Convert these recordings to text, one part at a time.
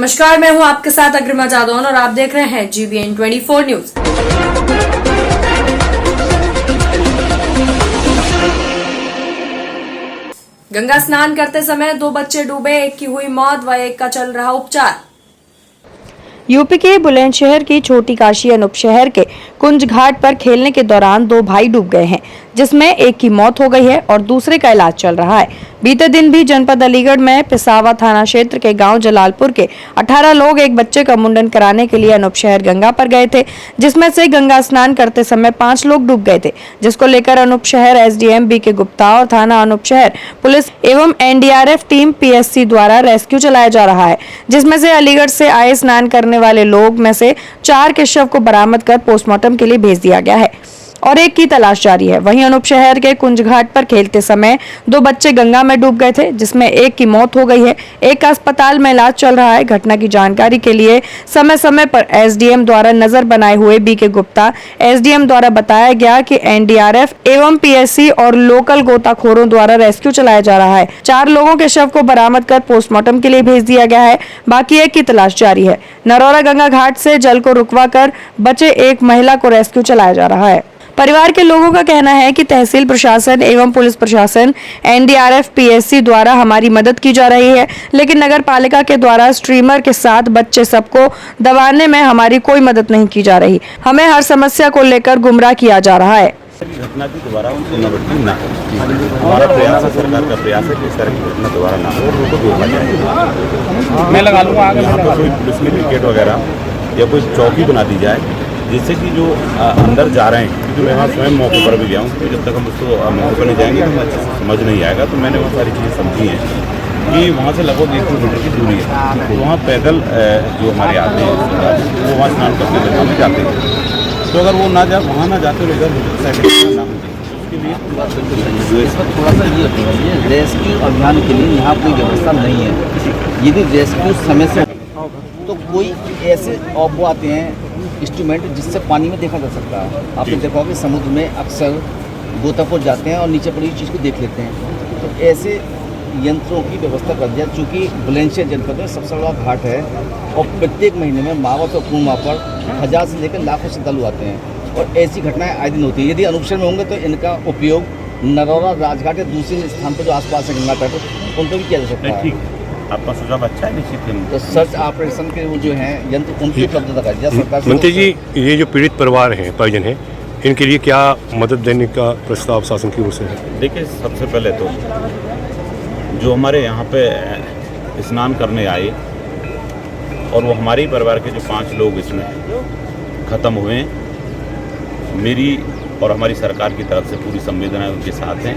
नमस्कार, मैं हूं आपके साथ अग्रिमा जादौन और आप देख रहे हैं GBN 24 न्यूज। गंगा स्नान करते समय 2 बच्चे डूबे, एक की हुई मौत व एक का चल रहा उपचार। यूपी के बुलंदशहर की छोटी काशी अनूप शहर के कुंज घाट पर खेलने के दौरान 2 भाई डूब गए हैं, जिसमें एक की मौत हो गई है और दूसरे का इलाज चल रहा है। बीते दिन भी जनपद अलीगढ़ में पिसावा थाना क्षेत्र के गांव जलालपुर के 18 लोग एक बच्चे का मुंडन कराने के लिए अनूप शहर गंगा पर गए थे, जिसमें से गंगा स्नान करते समय 5 लोग डूब गए थे, जिसको लेकर अनूप शहर SDM BK गुप्ता और थाना अनूप शहर पुलिस एवं NDRF टीम PSC द्वारा रेस्क्यू चलाया जा रहा है, जिसमें से अलीगढ़ से आए स्नान करने वाले लोग में से 4 के शव को बरामद कर पोस्टमार्टम के लिए भेज दिया गया है और एक की तलाश जारी है। वहीं अनूप शहर के कुंज घाट पर खेलते समय 2 बच्चे गंगा में डूब गए थे, जिसमें एक की मौत हो गई है, एक का अस्पताल में इलाज चल रहा है। घटना की जानकारी के लिए समय समय पर SDM द्वारा नजर बनाए हुए BK गुप्ता SDM द्वारा बताया गया कि NDRF एवं PSC और लोकल गोताखोरों द्वारा रेस्क्यू चलाया जा रहा है। 4 लोगों के शव को बरामद कर पोस्टमार्टम के लिए भेज दिया गया है, बाकी एक की तलाश जारी है। नरौरा गंगा घाट से जल को रुकवा कर बचे एक महिला को रेस्क्यू चलाया जा रहा है। परिवार के लोगों का कहना है कि तहसील प्रशासन एवं पुलिस प्रशासन NDRF PSC द्वारा हमारी मदद की जा रही है, लेकिन नगर पालिका के द्वारा स्ट्रीमर के साथ बच्चे सबको दबाने में हमारी कोई मदद नहीं की जा रही। हमें हर समस्या को लेकर गुमराह किया जा रहा है। घटना की दोबारा पुनरावृत्ति ना हो। हमारा प्रयास है, सरकार का प्रयास है कि इस तरह की घटना दोबारा ना हो, उनको रोका जाए। मैं लगा लूँगा आगे, यहाँ पर कोई पुलिस में क्रिकेट वगैरह या कोई चौकी बना दी जाए, जिससे कि जो अंदर जा रहे हैं, क्योंकि मैं वहाँ स्वयं मौके पर भी गया हूँ, तो जब तक हम उसको मौके पर नहीं जाएंगे तो अच्छे से समझ नहीं आएगा। तो मैंने वो सारी चीज़ें समझी हैं कि वहाँ से लगभग 1 किलोमीटर की दूरी है, तो वहाँ पैदल जो हमारे आते हैं वो वहाँ स्नान करने गंगा में जाते हैं। तो अगर वो ना जा वहाँ ना जाते इधर साइड ना होती, उसके लिए थोड़ा सा ये रेस्क्यू अभियान के लिए यहाँ कोई व्यवस्था नहीं है। यदि रेस्क्यू समय से तो कोई ऐसे ऑफ आते हैं इंस्ट्रूमेंट जिससे पानी में देखा जा सकता है। आपने देखा होगा कि समुद्र में अक्सर गोताखोर जाते हैं और नीचे पड़ी चीज़ को देख लेते हैं, तो ऐसे यंत्रों की व्यवस्था कर दिया। चूँकि बुलंदशहर जनपद में सबसे बड़ा घाट है और प्रत्येक महीने में मावत और पूर्णिमा पर 1000 से लेकर लाखों श्रद्धालु आते हैं और ऐसी घटनाएं आए दिन होती है। यदि अनूप शहर में होंगे तो इनका उपयोग नरौरा राजघाट या दूसरे स्थान पर जो आसपास है गंगा तट, उन पर भी किया जा सकता है। आपका सुझाव अच्छा है, निश्चित है। तो सर्च ऑपरेशन के वो जो हैं यंत्र उनकी उपलब्धता कर दिया सरकार। मंत्री जी, ये जो पीड़ित परिवार हैं, परिजन हैं, इनके लिए क्या मदद देने का प्रस्ताव शासन की ओर से है? देखिए, सबसे पहले तो जो हमारे यहाँ पे स्नान करने आए और वो हमारे ही परिवार के जो 5 लोग इसमें ख़त्म हुए हैं, मेरी और हमारी सरकार की तरफ से पूरी संवेदनाएं उनके साथ हैं।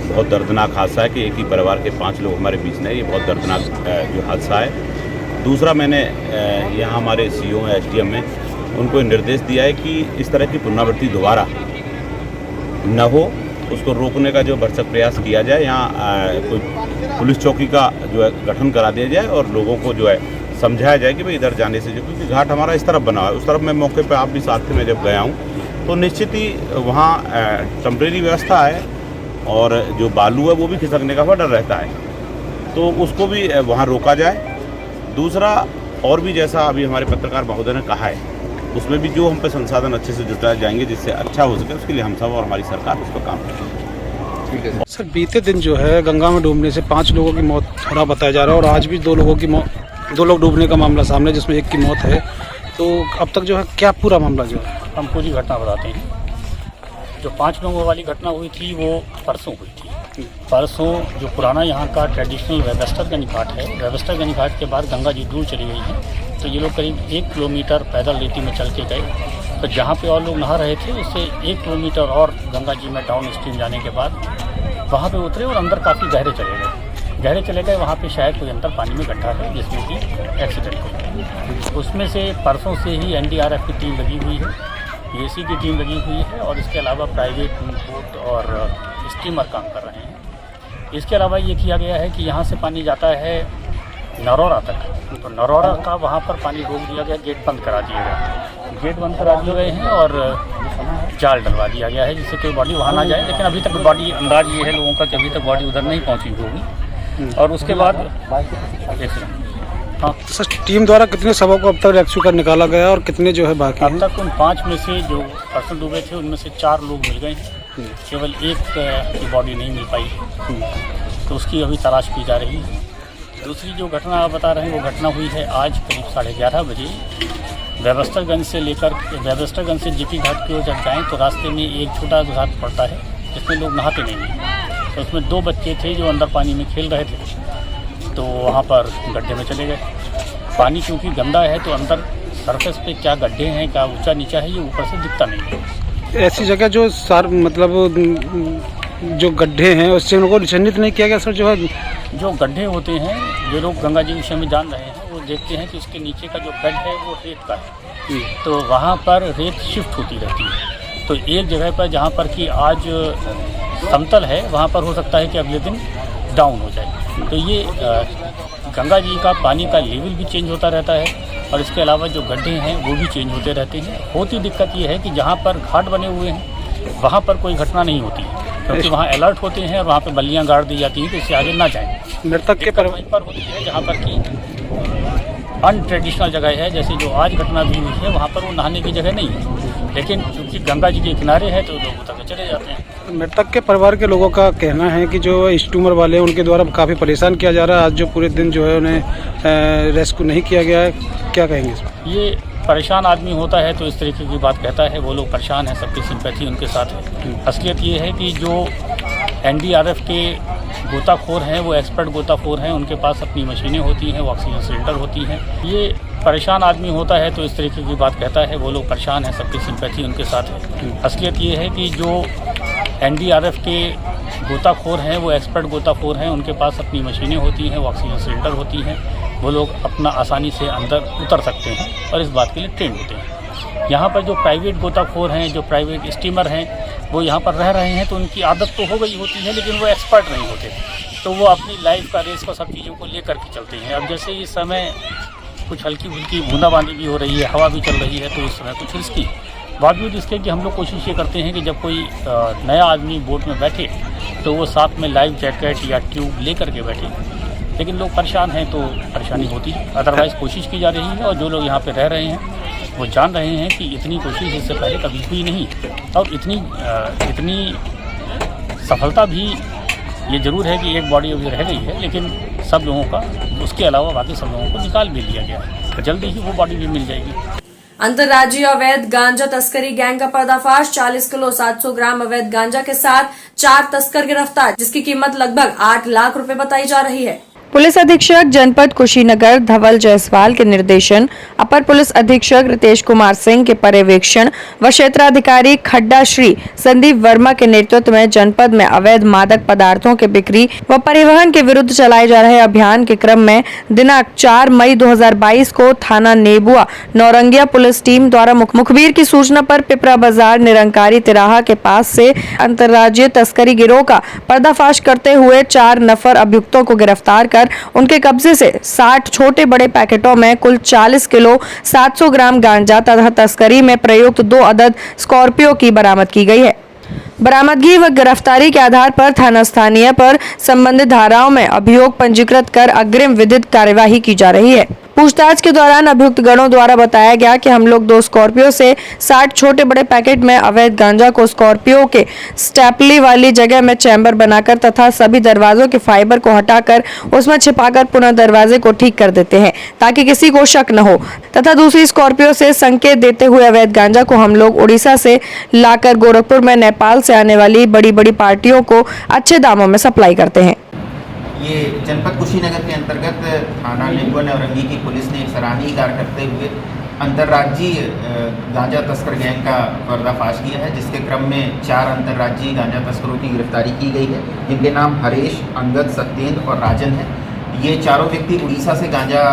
बहुत दर्दनाक हादसा है कि एक ही परिवार के 5 लोग हमारे बीच में, ये बहुत दर्दनाक जो हादसा है। दूसरा, मैंने यहाँ हमारे CO SDM में उनको निर्देश दिया है कि इस तरह की पुनरावृत्ति दोबारा न हो, उसको रोकने का जो भरसक प्रयास किया जाए। यहाँ कोई पुलिस चौकी का जो है गठन करा दिया जाए और लोगों को जो है समझाया जाए कि भाई इधर जाने से, जो क्योंकि घाट हमारा इस तरफ बना है, उस तरफ मैं मौके पर आप भी साथ में जब गया हूँ तो निश्चित ही वहाँ टेम्परेरी व्यवस्था है और जो बालू है वो भी खिसकने का डर रहता है, तो उसको भी वहाँ रोका जाए। दूसरा, और भी जैसा अभी हमारे पत्रकार महोदय ने कहा है, उसमें भी जो हम पे संसाधन अच्छे से जुटाए जाएंगे जिससे अच्छा हो सके, उसके लिए हम सब और हमारी सरकार उस पर काम करेगी। ठीक है सर, बीते दिन जो है गंगा में डूबने से 5 लोगों की मौत थोड़ा बताया जा रहा है और आज भी 2 लोग डूबने का मामला सामने, जिसमें एक की मौत है। तो अब तक जो है क्या पूरा मामला जो है? हम पूरी घटना बताते हैं। जो 5 लोगों वाली घटना हुई थी वो परसों हुई थी। परसों जो पुराना यहाँ का ट्रेडिशनल वेबस्टरगंज घाट है, वेबस्टरगंज घाट के बाद गंगा जी दूर चली गई हैं, तो ये लोग करीब 1 किलोमीटर पैदल रेती में चल के गए। तो जहाँ पे और लोग नहा रहे थे उससे 1 किलोमीटर और गंगा जी में डाउन स्ट्रीम जाने के बाद वहाँ पे उतरे और अंदर काफ़ी गहरे चले गए। वहाँ पे शायद कोई अंदर पानी में गड्ढा है जिसमें कि एक्सीडेंट हो। उसमें से परसों से ही NDRF की टीम लगी हुई है, PSC की टीम लगी हुई है और इसके अलावा प्राइवेट बोट और स्टीमर काम कर रहे हैं। इसके अलावा ये किया गया है कि यहाँ से पानी जाता है नरौरा तक, तो नरौरा का वहाँ पर पानी रोक दिया गया, गेट बंद करा दिए गए हैं और जाल डलवा दिया गया है जिससे कोई बॉडी वहाँ ना जाए। लेकिन अभी तक बॉडी, अंदाज ये है लोगों का कि अभी तक बॉडी उधर नहीं पहुँची होगी। और उसके बाद हाँ। तो सर टीम द्वारा कितने शवों को अब तक रेस्क्यू कर निकाला गया और कितने जो है बाकी अब हैं? तक उन 5 में से जो पर्सन डूबे थे उनमें से 4 लोग मिल गए, केवल एक की बॉडी नहीं मिल पाई, तो उसकी अभी तलाश की जा रही है। दूसरी जो घटना आप बता रहे हैं वो घटना हुई है आज करीब 11:30 बजे। वेबस्टरगंज से जेपी घाट की ओर जब जाएँ तो रास्ते में एक छोटा घाट पड़ता है जिसमें लोग नहाते नहीं हैं, तो उसमें 2 बच्चे थे जो अंदर पानी में खेल रहे थे, तो वहाँ पर गड्ढे में चले गए। पानी क्योंकि गंदा है तो अंदर सरफेस पे क्या गड्ढे हैं, क्या ऊंचा नीचा है, ये ऊपर से दिखता नहीं है। ऐसी जगह जो जो गड्ढे हैं उससे उनको चिन्हित नहीं किया गया सर? जो है जो गड्ढे होते हैं, जो लोग गंगा जी विषय में जान रहे हैं वो देखते हैं कि उसके नीचे का जो बेड है वो रेत का है, तो वहाँ पर रेत शिफ्ट होती रहती है। तो एक जगह पर जहाँ पर कि आज समतल है वहाँ पर हो सकता है कि अगले दिन डाउन हो जाए। तो ये गंगा जी का पानी का लेवल भी चेंज होता रहता है और इसके अलावा जो गड्ढे हैं वो भी चेंज होते रहते हैं। होती दिक्कत ये है कि जहाँ पर घाट बने हुए हैं वहाँ पर कोई घटना नहीं होती है, क्योंकि वहाँ अलर्ट होते हैं और वहाँ पे बल्लियाँ गाड़ दी जाती हैं कि इससे आगे ना जाएं। मृतक के दिक्कत वहीं पर होती है जहाँ पर कि अनट्रेडिशनल जगह है, जैसे जो आज घटना भी हुई है वहाँ पर वो नहाने की जगह नहीं है, लेकिन क्योंकि गंगा जी के किनारे है तो लोग उतर के चले जाते हैं। मृतक के परिवार के लोगों का कहना है कि जो स्टूमर वाले हैं उनके द्वारा काफ़ी परेशान किया जा रहा है। आज जो पूरे दिन जो है उन्हें रेस्क्यू नहीं किया गया है, क्या कहेंगे इस पर? ये परेशान आदमी होता है तो इस तरीके की बात कहता है, वो लोग परेशान हैं, सबकी सिंपैथी उनके साथ है। असलियत ये है कि जो एनडीआरएफ के गोताखोर हैं वो एक्सपर्ट गोताखोर हैं, उनके पास अपनी मशीनें होती हैं, वो ऑक्सीजन सिलेंडर होती हैं। ये परेशान आदमी होता है तो इस तरीके की बात कहता है, वो लोग परेशान हैं, सबकी सिंपैथी उनके साथ है। असलियत ये है कि जो एनडीआरएफ के गोताखोर हैं वो एक्सपर्ट गोताखोर हैं, उनके पास अपनी मशीनें होती हैं, वो ऑक्सीजन सिलेंडर होती हैं, वो लोग अपना आसानी से अंदर उतर सकते हैं और इस बात के लिए ट्रेंड होते हैं। यहाँ पर जो प्राइवेट गोताखोर हैं, जो प्राइवेट स्टीमर हैं, वो यहाँ पर रह रहे हैं तो उनकी आदत तो हो गई होती है, लेकिन वो एक्सपर्ट नहीं होते, तो वो अपनी लाइफ का रेस को सब चीज़ों को लेकर के चलते हैं। अब जैसे इस समय कुछ हल्की फुल्की बूंदाबांदी भी हो रही है, हवा भी चल रही है, तो इस समय कुछ रिस्की बावजूद इसके कि हम लोग कोशिश ये करते हैं कि जब कोई नया आदमी बोट में बैठे तो वो साथ में लाइफ जैकेट या ट्यूब ले करके बैठे, लेकिन लोग परेशान हैं तो परेशानी होती है। अदरवाइज़ कोशिश की जा रही है और जो लोग यहाँ पे रह रहे हैं वो जान रहे हैं कि इतनी कोशिश इससे पहले कभी हुई नहीं और इतनी सफलता भी ये ज़रूर है कि एक बॉडी अभी रह गई है, लेकिन सब लोगों का उसके अलावा बाकी सब लोगों को निकाल भी लिया गया है, तो जल्दी ही वो बॉडी भी मिल जाएगी। अंतर्राज्यीय अवैध गांजा तस्करी गैंग का पर्दाफाश। 40 किलो 700 ग्राम अवैध गांजा के साथ 4 तस्कर गिरफ्तार, जिसकी कीमत लगभग 8 लाख रुपए बताई जा रही है। पुलिस अधीक्षक जनपद कुशीनगर धवल जायसवाल के निर्देशन, अपर पुलिस अधीक्षक रितेश कुमार सिंह के पर्यवेक्षण व क्षेत्राधिकारी खड्डा श्री संदीप वर्मा के नेतृत्व में जनपद में अवैध मादक पदार्थों के बिक्री व परिवहन के विरुद्ध चलाए जा रहे अभियान के क्रम में दिनांक 4 मई 2022 को थाना नेबुआ नौरंगिया पुलिस टीम द्वारा मुखबिर की सूचना पर पिपरा बाजार निरंकारी तिराहा के पास से अंतर्राज्यीय तस्करी गिरोह का पर्दाफाश करते हुए 4 नफर अभियुक्तों को गिरफ्तार कर उनके कब्जे से 60 छोटे बड़े पैकेटों में कुल 40 किलो 700 ग्राम गांजा तथा तस्करी में प्रयुक्त 2 अदद स्कॉर्पियो की बरामद की गई है। बरामदगी व गिरफ्तारी के आधार पर थाना स्थानीय पर संबंधित धाराओं में अभियोग पंजीकृत कर अग्रिम विधिक कार्यवाही की जा रही है। पूछताछ के दौरान अभियुक्त गणों द्वारा बताया गया कि हम लोग 2 स्कॉर्पियो से 60 छोटे बड़े पैकेट में अवैध गांजा को स्कॉर्पियो के स्टेपली वाली जगह में चैम्बर बनाकर तथा सभी दरवाजों के फाइबर को हटाकर उसमें छिपाकर पुनः दरवाजे को ठीक कर देते हैं ताकि किसी को शक न हो, तथा दूसरी स्कॉर्पियो से संकेत देते हुए अवैध गांजा को हम लोग उड़ीसा से लाकर गोरखपुर में नेपाल से आने वाली बड़ी बड़ी पार्टियों को अच्छे दामों में सप्लाई करते हैं। ये जनपद कुशीनगर के अंतर्गत थाना नेबुआ नौरंगी की पुलिस ने एक सराहनीय कार्य करते हुए अंतर्राज्यीय गांजा तस्कर गैंग का पर्दाफाश किया है, जिसके क्रम में 4 अंतर्राज्यीय गांजा तस्करों की गिरफ्तारी की गई है, जिनके नाम हरेश, अंगद, सत्येंद्र और राजन है। ये चारों व्यक्ति उड़ीसा से गांजा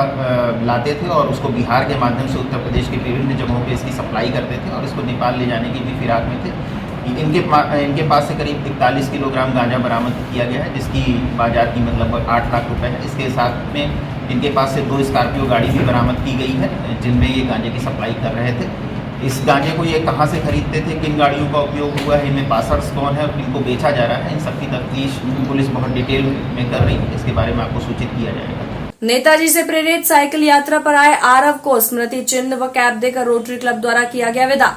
लाते थे और उसको बिहार के माध्यम से उत्तर प्रदेश के विभिन्न जगहों पे इसकी सप्लाई करते थे और इसको नेपाल ले जाने की भी फिराक में थे। इनके पास से करीब 41 किलोग्राम गांजा बरामद किया गया है, जिसकी बाजार कीमत लगभग 8 लाख रुपए है। इसके साथ में इनके पास से 2 स्कॉर्पियो गाड़ी भी बरामद की गई है, जिनमें ये गांजे की सप्लाई कर रहे थे। इस गांजे को ये कहाँ से खरीदते थे, किन गाड़ियों का उपयोग हुआ है, इनमें पासवर्ड्स कौन है और इनको बेचा जा रहा है, इन सबकी तफ्तीश पुलिस बहुत डिटेल में कर रही है। इसके बारे में आपको सूचित किया जाएगा। नेताजी से प्रेरित साइकिल यात्रा पर आए आरव को स्मृति चिन्ह व कैप देकर रोटरी क्लब द्वारा किया गया विदा।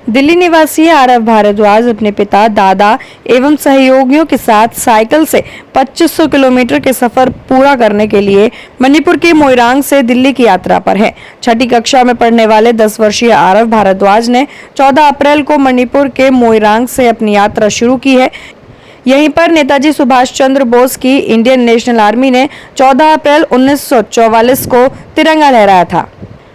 दिल्ली निवासी आरव भारद्वाज अपने पिता, दादा एवं सहयोगियों के साथ साइकिल से 2500 किलोमीटर के सफर पूरा करने के लिए मणिपुर के मोइरांग से दिल्ली की यात्रा पर है। छठी कक्षा में पढ़ने वाले 10 वर्षीय आरव भारद्वाज ने 14 अप्रैल को मणिपुर के मोइरांग से अपनी यात्रा शुरू की है। यहीं पर नेताजी सुभाष चंद्र बोस की इंडियन नेशनल आर्मी ने 14 अप्रैल 1944 को तिरंगा लहराया था।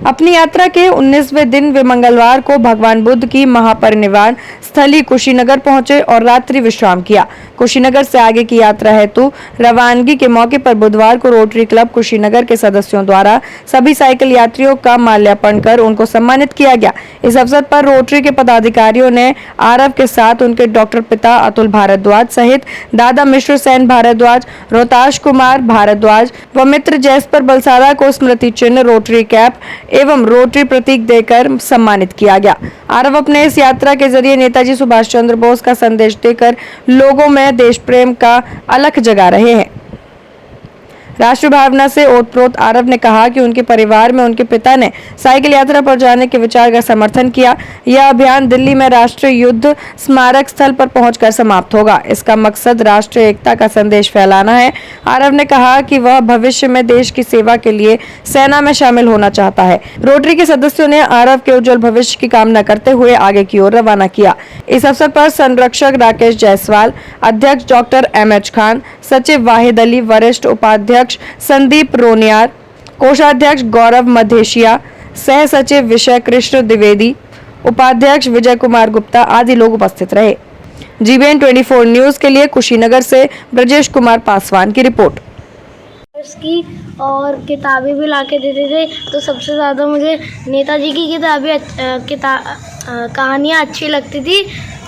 अपनी यात्रा के 19वें दिन वे मंगलवार को भगवान बुद्ध की महापरिनिर्वाण स्थली कुशीनगर पहुंचे और रात्रि विश्राम किया। कुशीनगर से आगे की यात्रा हेतु रवानगी के मौके पर बुधवार को रोटरी क्लब कुशीनगर के सदस्यों द्वारा सभी साइकिल यात्रियों का माल्यार्पण कर उनको सम्मानित किया गया। इस अवसर पर रोटरी के पदाधिकारियों ने आरव के साथ उनके डॉक्टर पिता अतुल भारद्वाज सहित दादा मिश्र सेन भारद्वाज, रोहताश कुमार भारद्वाज व मित्र जयस्पर बलसारा को स्मृति चिन्ह, रोटरी कैप एवं रोटरी प्रतीक देकर सम्मानित किया गया। आरव अपने इस यात्रा के जरिए नेताजी सुभाष चंद्र बोस का संदेश देकर लोगों में देश प्रेम का अलख जगा रहे हैं। राष्ट्र भावना से ओतप्रोत आरव ने कहा कि उनके परिवार में उनके पिता ने साइकिल यात्रा पर जाने के विचार का समर्थन किया। यह अभियान दिल्ली में राष्ट्रीय युद्ध स्मारक स्थल पर पहुंचकर समाप्त होगा। इसका मकसद राष्ट्रीय एकता का संदेश फैलाना है। आरव ने कहा कि वह भविष्य में देश की सेवा के लिए सेना में शामिल होना चाहता है। रोटरी के सदस्यों ने आरव के उज्जवल भविष्य की कामना करते हुए आगे की ओर रवाना किया। इस अवसर पर संरक्षक राकेश जायसवाल, अध्यक्ष डॉक्टर एमएच खान, सचिव वाहिद अली, वरिष्ठ उपाध्यक्ष संदीप रोनियार, कोषाध्यक्ष गौरव मधेशिया, सह सचिव विजय कृष्ण द्विवेदी, उपाध्यक्ष विजय कुमार गुप्ता आदि लोग उपस्थित रहे। जीबीएन 24 न्यूज के लिए कुशीनगर से ब्रजेश कुमार पासवान की रिपोर्ट। की और किताबें भी लाके देते थे, तो सबसे ज़्यादा मुझे नेताजी की कहानियाँ अच्छी लगती थी।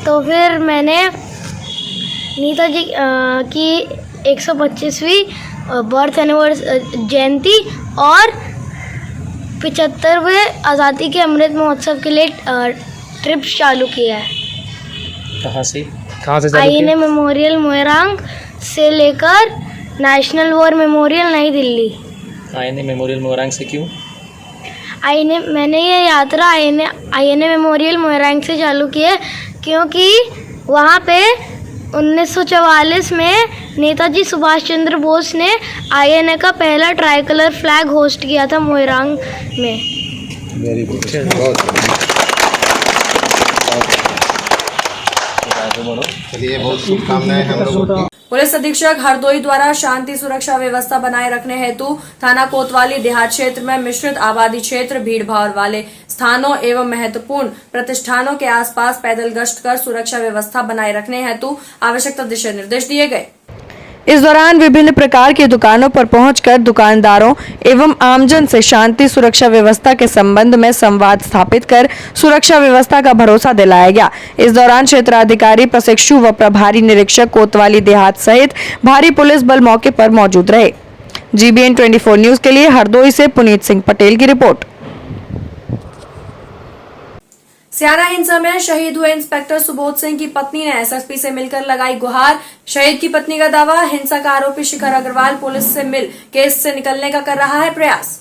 तो फिर मैंने नेताजी की 125वीं बर्थ एनिवर्सरी जयंती और 75वें आज़ादी के अमृत महोत्सव के लिए ट्रिप्स चालू किया है। कहाँ से चालू INA मेमोरियल मोइरांग से लेकर नेशनल वॉर मेमोरियल नई दिल्ली। INA मेमोरियल मोइरांग से क्यों? मैंने ये यात्रा INA मेमोरियल मोइरांग से चालू की है क्योंकि वहाँ पे 1944 में नेताजी सुभाष चंद्र बोस ने INA का पहला ट्राई कलर फ्लैग होस्ट किया था मोइरांग में। वेरी गुड, चलिए बहुत शुभकामनाएं हम लोगों की। पुलिस अधीक्षक हरदोई द्वारा शांति सुरक्षा व्यवस्था बनाए रखने हेतु थाना कोतवाली देहात क्षेत्र में मिश्रित आबादी क्षेत्र, भीड़ भाड़ वाले स्थानों एवं महत्वपूर्ण प्रतिष्ठानों के आसपास पैदल गश्त कर सुरक्षा व्यवस्था बनाए रखने हेतु आवश्यक दिशा निर्देश दिए गए। इस दौरान विभिन्न प्रकार की दुकानों पर पहुंचकर दुकानदारों एवं आमजन से शांति सुरक्षा व्यवस्था के संबंध में संवाद स्थापित कर सुरक्षा व्यवस्था का भरोसा दिलाया गया। इस दौरान क्षेत्राधिकारी, प्रशिक्षु व प्रभारी निरीक्षक कोतवाली देहात सहित भारी पुलिस बल मौके पर मौजूद रहे। जीबीएन 24 न्यूज के लिए हरदोई से पुनीत सिंह पटेल की रिपोर्ट। स्याना हिंसा में शहीद हुए इंस्पेक्टर सुबोध सिंह की पत्नी ने एसएसपी से मिलकर लगाई गुहार। शहीद की पत्नी का दावा, हिंसा का आरोपी शिखर अग्रवाल पुलिस से मिल केस से निकलने का कर रहा है प्रयास।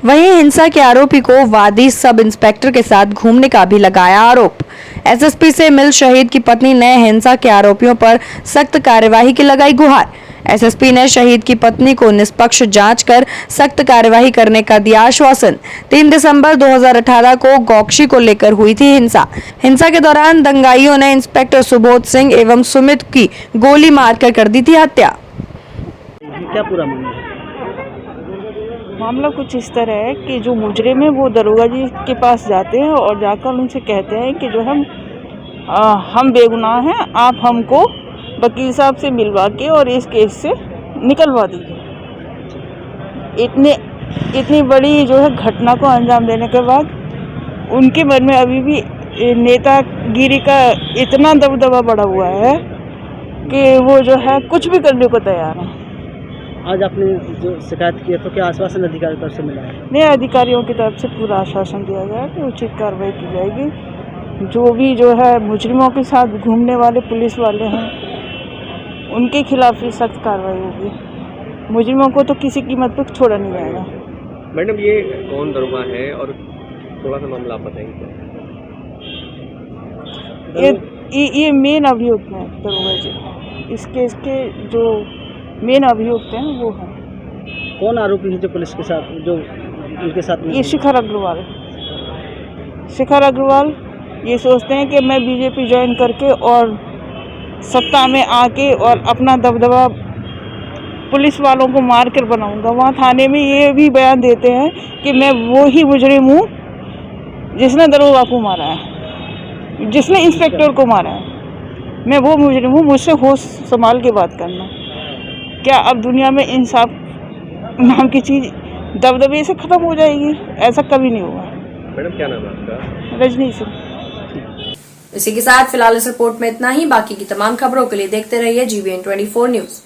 वहीं हिंसा के आरोपी को वादी सब इंस्पेक्टर के साथ घूमने का भी लगाया आरोप। एसएसपी से मिल शहीद की पत्नी ने हिंसा के आरोपियों पर सख्त कार्यवाही की लगाई गुहार। एसएसपी ने शहीद की पत्नी को निष्पक्ष जांच कर सख्त कार्यवाही करने का दिया आश्वासन। 3 दिसंबर 2018 को गौक्षी को लेकर हुई थी हिंसा के दौरान दंगाइयों ने इंस्पेक्टर सुबोध सिंह एवं सुमित की गोली मारकर कर दी थी हत्या। क्या पूरा मामला कुछ इस तरह है कि जो मुजरिम है वो दरोगा जी के पास जाते हैं और जाकर उनसे कहते हैं कि जो हम बेगुनाह हैं, आप हमको वकील साहब से मिलवा के और इस केस से निकलवा दीजिए। इतनी बड़ी जो है घटना को अंजाम देने के बाद उनके मन में अभी भी नेतागिरी का इतना दबदबा बढ़ा हुआ है कि वो जो है कुछ भी करने को तैयार है। आज आपने जो शिकायत की है तो क्या आश्वासन अधिकारी तरफ से मिला है? नए अधिकारियों की तरफ से पूरा आश्वासन दिया गया कि उचित कार्रवाई की जाएगी। जो भी जो है मुजरिमों के साथ घूमने वाले पुलिस वाले हैं उनके खिलाफ भी सख्त कार्रवाई होगी। मुजरिमों को तो किसी कीमत पर छोड़ा नहीं जाएगा। मैडम ये कौन दरोगा है और थोड़ा सा मामला आप बताएंगे? ये मेन अभियुक्त हैं दरोगा जी। इस केस के जो मेन अभियुक्त हैं वो हैं। कौन आरोपी है जो पुलिस के साथ जो उनके साथ में? ये शिखर अग्रवाल। शिखर अग्रवाल ये सोचते हैं कि मैं बीजेपी ज्वाइन करके और सत्ता में आके और अपना दबदबा पुलिस वालों को मार कर बनाऊंगा। वहाँ थाने में ये भी बयान देते हैं कि मैं वो ही मुजरिम हूँ जिसने दरोगा को मारा है, जिसने इंस्पेक्टर को मारा है। मैं वो मुजरिम हूँ, मुझसे होश संभाल के बात करना। क्या अब दुनिया में इंसाफ नाम की चीज़ दबदबे से ख़त्म हो जाएगी? ऐसा कभी नहीं होगा। मैडम क्या नाम है आपका? रजनी सिंह। इसी के साथ फिलहाल इस रिपोर्ट में इतना ही। बाकी की तमाम खबरों के लिए देखते रहिए GBN 24 न्यूज।